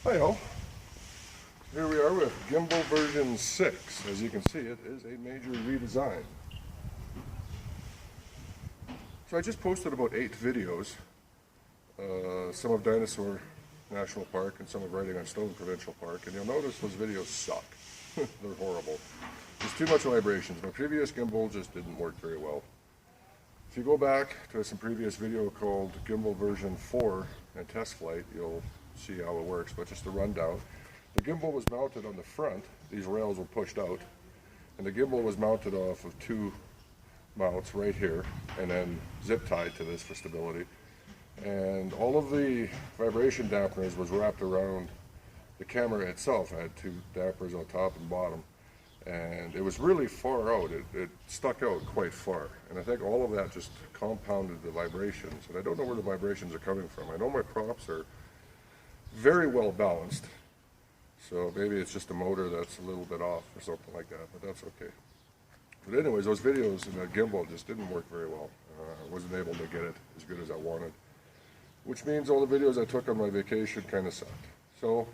Hi all, here we are with Gimbal version 6. As you can see, it is a major redesign. So I just posted about 8 videos, some of Dinosaur National Park and some of Riding on Stone Provincial Park, and you'll notice those videos suck. They're horrible. There's too much vibrations. My previous gimbal just didn't work very well. If you go back to some previous video called Gimbal version 4 and test flight, you'll see how it works, but just a rundown. The gimbal was mounted on the front, these rails were pushed out, and the gimbal was mounted off of 2 mounts right here, and then zip tied to this for stability. And all of the vibration dampeners was wrapped around the camera itself. It had 2 dampers on top and bottom, and it was really far out. It stuck out quite far, and I think all of that just compounded the vibrations, and I don't know where the vibrations are coming from. I know my props are very well balanced, so maybe it's just a motor that's a little bit off or something like that, but that's okay. But anyways, those videos in that gimbal just didn't work very well. I wasn't able to get it as good as I wanted, which means all the videos I took on my vacation kind of sucked. So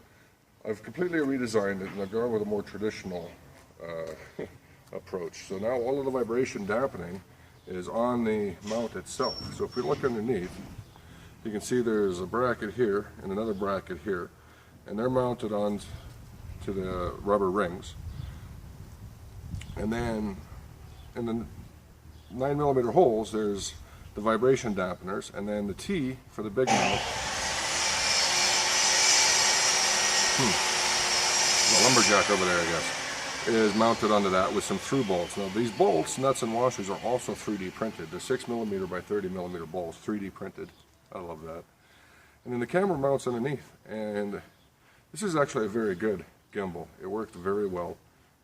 I've completely redesigned it, and I've gone with a more traditional approach. So now all of the vibration dampening is on the mount itself. So if we look underneath, you can see there's a bracket here and another bracket here, and they're mounted on to the rubber rings. And then in the 9mm holes, there's the vibration dampeners, and then the T for the big mount. The lumberjack over there, I guess, is mounted onto that with some through bolts. Now these bolts, nuts and washers, are also 3D printed. They're 6mm by 30mm bolts, 3D printed. I love that. And then the camera mounts underneath, and this is actually a very good gimbal. It worked very well,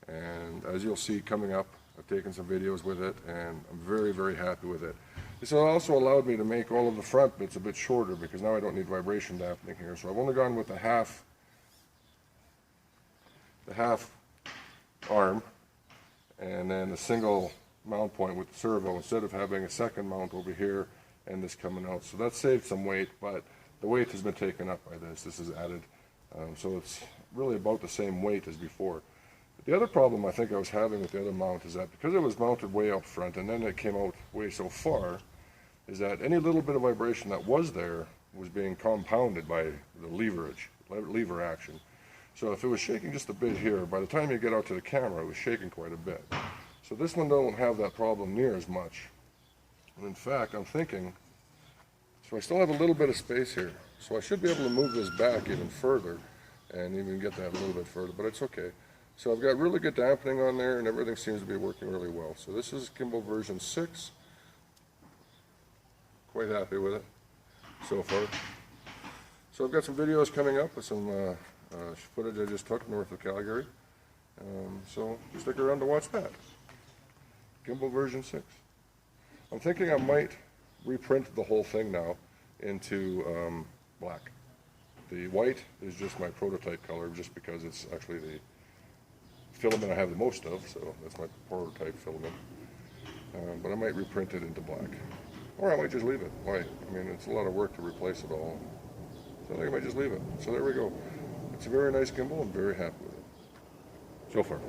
and as you'll see coming up, I've taken some videos with it, and I'm very, very happy with it. This also allowed me to make all of the front bits a bit shorter, because now I don't need vibration dampening here. So I've only gone with the half arm, and then a single mount point with the servo, instead of having a second mount over here and this coming out. So that saved some weight, but the weight has been taken up by this. This is added, so it's really about the same weight as before. But the other problem I think I was having with the other mount is that because it was mounted way up front and then it came out way so far, is that any little bit of vibration that was there was being compounded by the lever action. So if it was shaking just a bit here, by the time you get out to the camera, it was shaking quite a bit. So this one don't have that problem near as much. And in fact, I'm thinking, so I still have a little bit of space here, so I should be able to move this back even further and even get that a little bit further, but it's okay. So I've got really good dampening on there, and everything seems to be working really well. So this is Gimbal version 6. Quite happy with it so far. So I've got some videos coming up with some footage I just took north of Calgary. So stick around to watch that. Gimbal version 6. I'm thinking I might reprint the whole thing now into black. The white is just my prototype color, just because it's actually the filament I have the most of, so that's my prototype filament. But I might reprint it into black. Or I might just leave it white. I mean, it's a lot of work to replace it all. So I think I might just leave it. So there we go. It's a very nice gimbal. I'm very happy with it so far.